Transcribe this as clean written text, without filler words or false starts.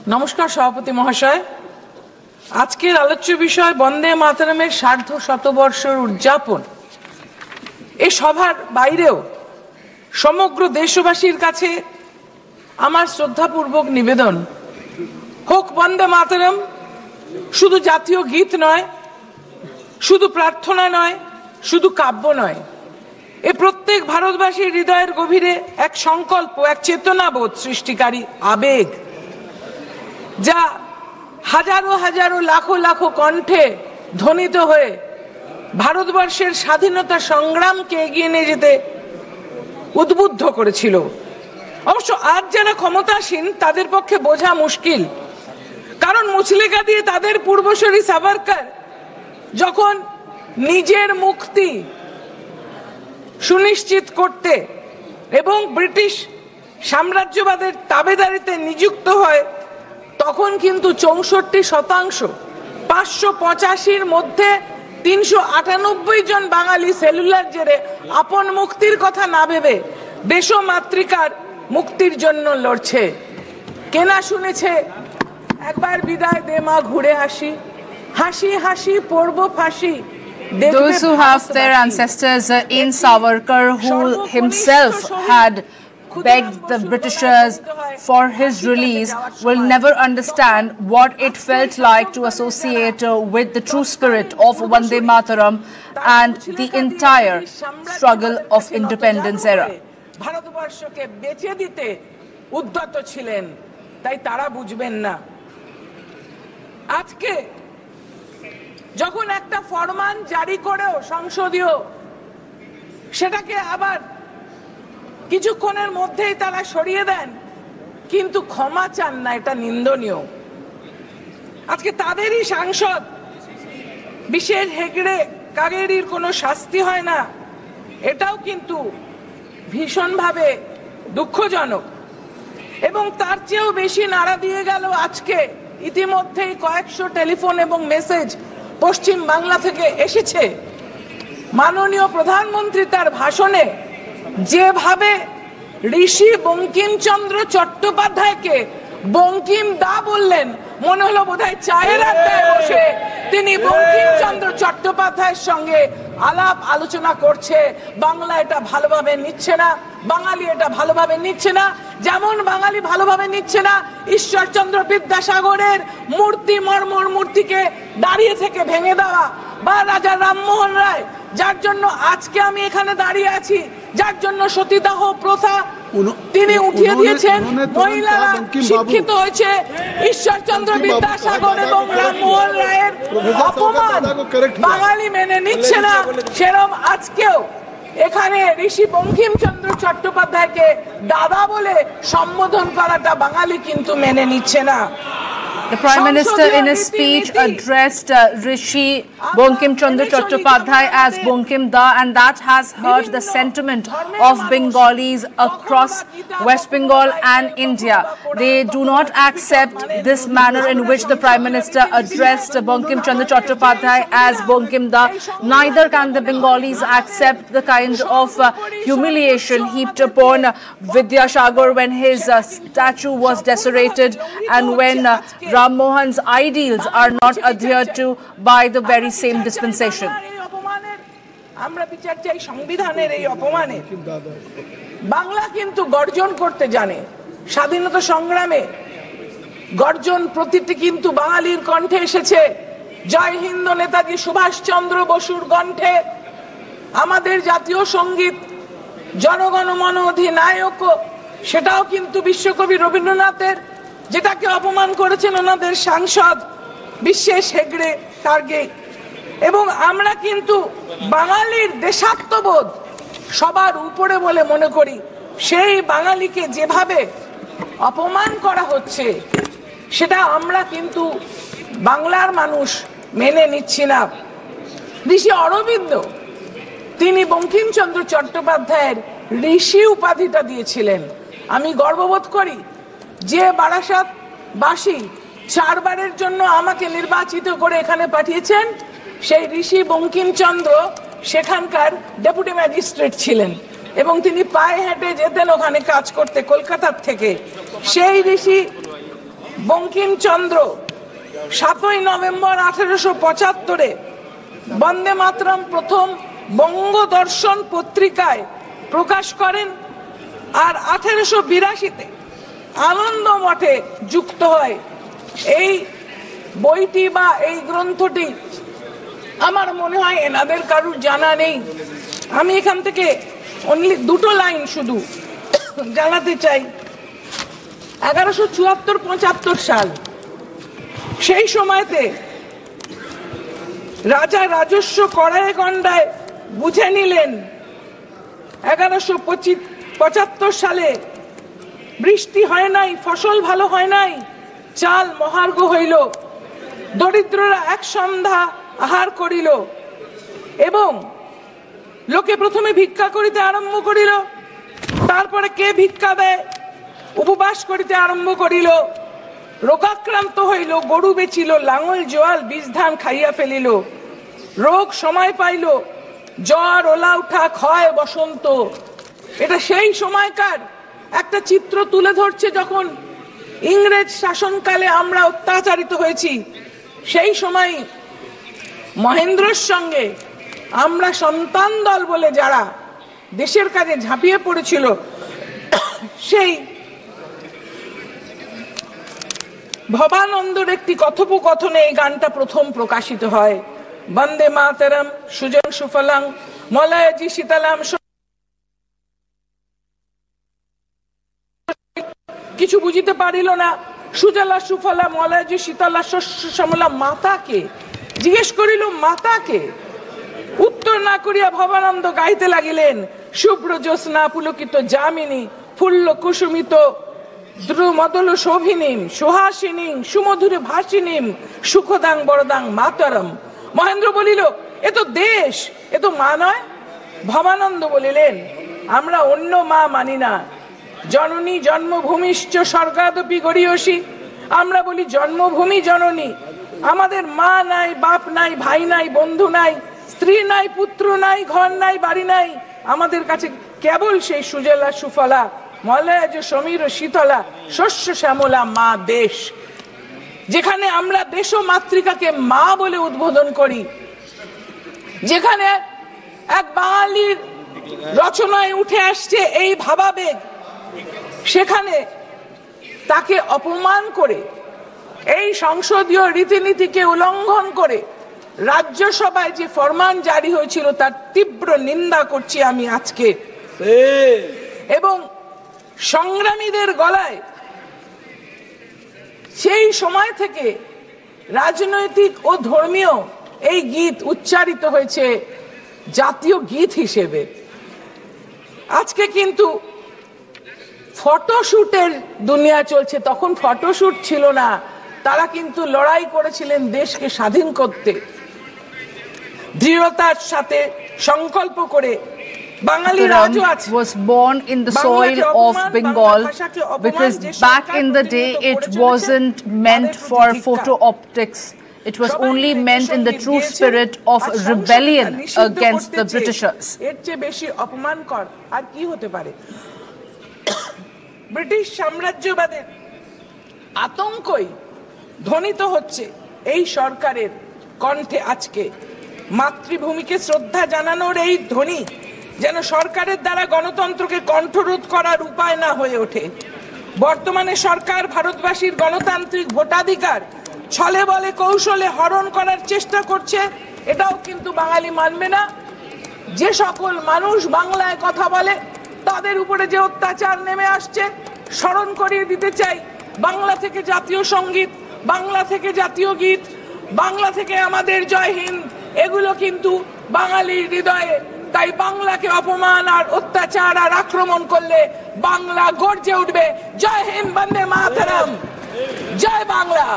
নমস্কার সভাপতি মহাশয়, আজকের আলোচ্য বিষয় বন্দে মাতরমের সার্ধ শতবর্ষের উদযাপন। এই সভার বাইরেও সমগ্র দেশবাসীর কাছে আমার শ্রদ্ধাপূর্বক নিবেদন, হোক বন্দে মাতরম শুধু জাতীয় গীত নয়, শুধু প্রার্থনা নয়, শুধু কাব্য নয়, এ প্রত্যেক ভারতবাসীর হৃদয়ের গভীরে এক সংকল্প, এক চেতনাবোধ সৃষ্টিকারী আবেগ, যা হাজারো হাজারো লাখো লাখো কণ্ঠে ধ্বনিত হয়ে ভারতবর্ষের স্বাধীনতা সংগ্রামকে এগিয়ে নিয়ে যেতে উদ্বুদ্ধ করেছিল। অবশ্য আজ যারা ক্ষমতাসীন তাদের পক্ষে বোঝা মুশকিল, কারণ মুচলেকা দিয়ে তাদের পূর্বসূরি সাভারকর যখন নিজের মুক্তি সুনিশ্চিত করতে এবং ব্রিটিশ সাম্রাজ্যবাদের তাবেদারিতে নিযুক্ত হয়, তখন কিন্তু 64%, 585-র মধ্যে 398 জন বাঙালি সেলুলার জেরে আপন মুক্তির কথা না ভেবে দেশ মাতৃকার মুক্তির জন্য লড়ছে। কেনা শুনেছে একবার বিদায় দে মা ঘুরে আসি, হাসি হাসি পড়ব ফাঁসি। Those who have their ancestors in Savarkar, who himself had begged the Britishers for his release, will never understand what it felt like to associate with the true spirit of Vande Mataram and the entire struggle of independence era. ভারতবর্ষকে বেঁচে দিতে উদ্যত ছিলেন, তাই তারা বুঝবেন না। আজকে যখন একটা ফরমান জারি করেও সংসদীয়, সেটাকে আবার কিছুক্ষণের মধ্যেই তারা সরিয়ে দেন, কিন্তু ক্ষমা চান না, এটা নিন্দনীয়। আজকে তাদেরই সাংসদ বিশেষ হেগড়ে কাগেরির কোনো শাস্তি হয় না, এটাও কিন্তু ভীষণভাবে দুঃখজনক। এবং তার চেয়েও বেশি নাড়া দিয়ে গেল আজকে ইতিমধ্যেই কয়েকশো টেলিফোন এবং মেসেজ পশ্চিম বাংলা থেকে এসেছে। মাননীয় প্রধানমন্ত্রী তার ভাষণে যেভাবে ঋষি বঙ্কিমচন্দ্র চট্টোপাধ্যায়কে বঙ্কিম দা বললেন, মনে হলো বোধহয় চায়ের আড্ডায় বসে তিনি বঙ্কিমচন্দ্র চট্টোপাধ্যায়ের সঙ্গে আলাপ আলোচনা করছে। বাংলা এটা ভালোভাবে নিচ্ছে না, বাঙালি এটা ভালোভাবে নিচ্ছে না, যেমন বাঙালি ভালোভাবে নিচ্ছে না ঈশ্বরচন্দ্র বিদ্যাসাগরের মূর্তি, মর্মর মূর্তিকে দাঁড়িয়ে থেকে ভেঙে দেওয়া, বা রাজা রামমোহন রায়, যার জন্য আজকে আমি এখানে দাঁড়িয়ে আছি, যার জন্য সতীদাহ প্রথা তিনি উঠিয়ে দিয়েছেন, মহিলারা শিক্ষিত হয়েছে। ঈশ্বরচন্দ্র বিদ্যাসাগর এবং রামমোহন রায়ের অপমান বাঙালি মেনে নিচ্ছে না, সেরকম আজকেও এখানে ঋষি বঙ্কিমচন্দ্র চট্টোপাধ্যায়কে দাদা বলে সম্বোধন করাটা বাঙালি কিন্তু মেনে নিচ্ছে না। The Prime Minister in his speech addressed Rishi Bonkim Chandra Chattopadhyay as Bonkim Da, and that has hurt the sentiment of Bengalis across West Bengal and India. They do not accept this manner in which the Prime Minister addressed Bonkim Chandra Chattopadhyay as Bonkim Da. Neither can the Bengalis accept the kind of humiliation heaped upon Vidyasagar when his statue was desecrated and when Ram Mohan's ideals are not adhered to by the very same dispensation. আমরা বিচার চাই সংবিধানের এই অপমানে। বাংলা কিন্তু গর্জন করতে জানে, স্বাধীনতা সংগ্রামে গর্জন প্রতিটি কিন্তু বাঙালির কণ্ঠে এসেছে। জয় হিন্দ নেতাজি সুভাষচন্দ্র বসুর কণ্ঠে, আমাদের জাতীয় সঙ্গীত জনগণ মন অধিনায়ক, সেটাও কিন্তু বিশ্বকবি রবীন্দ্রনাথের, যেটাকে অপমান করেছেন ওনাদের সাংসদ বিশ্বেশ হেগড়ে কার্গে। এবং আমরা কিন্তু বাঙালির দেশাত্মবোধ সবার উপরে বলে মনে করি। সেই বাঙালিকে যেভাবে অপমান করা হচ্ছে, সেটা আমরা কিন্তু বাংলার মানুষ মেনে নিচ্ছি না। ঋষি অরবিন্দ তিনি বঙ্কিমচন্দ্র চট্টোপাধ্যায়ের ঋষি উপাধিটা দিয়েছিলেন। আমি গর্ববোধ করি যে বারাসাত বাসী 4 বারের জন্য আমাকে নির্বাচিত করে এখানে পাঠিয়েছেন, সেই ঋষি বঙ্কিমচন্দ্র সেখানকার ডেপুটি ম্যাজিস্ট্রেট ছিলেন এবং তিনি পায়ে হেঁটে যেতেন ওখানে কাজ করতে কলকাতার থেকে। সেই ঋষি বঙ্কিমচন্দ্র 7ই নভেম্বর 1875-এ বন্দে মাতরম প্রথম বঙ্গদর্শন পত্রিকায় প্রকাশ করেন, আর 1882-তে আনন্দ মঠে যুক্ত হয়। এই বইটি বা এই গ্রন্থটি আমার মনে হয় এনাদের কারুর জানা নেই। আমি এখান থেকে অনলি দুটো লাইন শুধু জানাতে চাই। 1874-75 সাল, সেই সময়তে রাজা রাজস্ব কড়ায় গন্ডায় বুঝে নিলেন 1875 সালে বৃষ্টি হয় নাই, ফসল ভালো হয় নাই, চাল মহার্ঘ হইল, দরিদ্ররা এক সন্ধ্যা আহার করিল, এবং লোকে প্রথমে ভিক্ষা করিতে আরম্ভ করিল, তারপরে কে ভিক্ষা দেয় উপবাস করিতে আরম্ভ করিল, রোগাক্রান্ত হইল, গরু বেচিল, লাঙল জোয়াল বীজ ধান খাইয়া ফেলিল, রোগ সময় পাইল, জ্বর ওলা উঠা ক্ষয় বসন্ত। এটা সেই সময়কার একটা চিত্র তুলে ধরছে, যখন ইংরেজ শাসনকালে আমরা অত্যাচারিত হয়েছি। সেই সময় মহেন্দ্রর সঙ্গে আমরা সন্তান দল বলে যারা দেশের কাজে ঝাঁপিয়ে পড়েছিল, সেই ভবানন্দর একটি কথোপকথনে এই গানটা প্রথম প্রকাশিত হয়। বন্দে মাতরম সুজন সুফলং মলয়জি শীতলাম। কিছু বুঝিতে পারিল না, সুজলা সুফলা মলয়জি শীতলা শস্য শ্যামলা। মাতাকে জিজ্ঞেস করিল, মাতাকে? উত্তর না করিয়া ভবানন্দ গাইতে লাগিলেন, শুভ্র জ্যোৎস্না পুলকিত যামিনী ফুল্ল কুসুমিত দ্রুমদল শোভিনীম সুহাসিনীম সুমধুর ভাসিনীম সুখদাং বরদাং মাতরম। মহেন্দ্র বলিল, এ তো দেশ, এ তো মা নয়। ভবানন্দ বলিলেন, আমরা অন্য মা মানি না। জননী জন্মভূমিশ্চ স্বর্গাদপি গরীয়সী। আমরা বলি জন্মভূমি জননী। আমাদের মা নাই, বাপ নাই, ভাই নাই, বন্ধু নাই, স্ত্রী নাই, পুত্র নাই, ঘর নাই, বাড়ি নাই। আমাদের কাছে কেবল সেই সুজলা সুফলা মলয়জ সমীর শীতলা শস্য শ্যামলা মা দেশ। যেখানে আমরা দেশ মাতৃকাকে মা বলে উদ্বোধন করি, যেখানে এক বাঙালির রচনায় উঠে আসছে এই ভাবাবেগ, সেখানে তাকে অপমান করে, এই সংসদীয় রীতিনীতিকে উল্লঙ্ঘন করে রাজ্যসভায় যে ফরমান জারি হয়েছিল তার তীব্র নিন্দা করছি আমি আজকে। এবং সংগ্রামীদের গলায় সেই সময় থেকে রাজনৈতিক ও ধর্মীয় এই গীত উচ্চারিত হয়েছে জাতীয় গীত হিসেবে। আজকে কিন্তু ফটোশুটের দুনিয়া চলছে, তখন ফটোশুট ছিল না। তারা কিন্তু লড়াই করেছিলেন দেশকে স্বাধীন করতে, দৃঢ়তার সাথে সংকল্প করে। was born in the soil of Bengal because back in the day it wasn't meant for photo optics. It was only meant in the true spirit of rebellion against the Britishers. এর চেয়ে বেশি অপমানকর আর কি হতে পারে? British সাম্রাজ্যবাদের আতঙ্কই ধ্বনিত হচ্ছে এই সরকারের কণ্ঠে। আজকে মাতৃভূমিকে শ্রদ্ধা জানানোর এই ধ্বনি যেন সরকারের দ্বারা গণতন্ত্রকে কণ্ঠরোধ করার উপায় না হয়ে ওঠে। বর্তমানে সরকার ভারতবাসীর গণতান্ত্রিক ভোটাধিকার ছলে বলে কৌশলে হরণ করার চেষ্টা করছে, এটাও কিন্তু বাঙালি মানবে না। যে সকল মানুষ বাংলায় কথা বলে তাদের উপরে যে অত্যাচার নেমে আসছে স্মরণ করিয়ে দিতে চাই। বাংলা থেকে জাতীয় সঙ্গীত, বাংলা থেকে জাতীয় গীত, বাংলা থেকে আমাদের জয় হিন্দ, এগুলো কিন্তু বাঙালির হৃদয়ে। তাই বাংলাকে অপমান আর অত্যাচার আর আক্রমণ করলে বাংলা গর্জে উঠবে। জয় হিন্দ, বন্দে মাতরম, জয় বাংলা।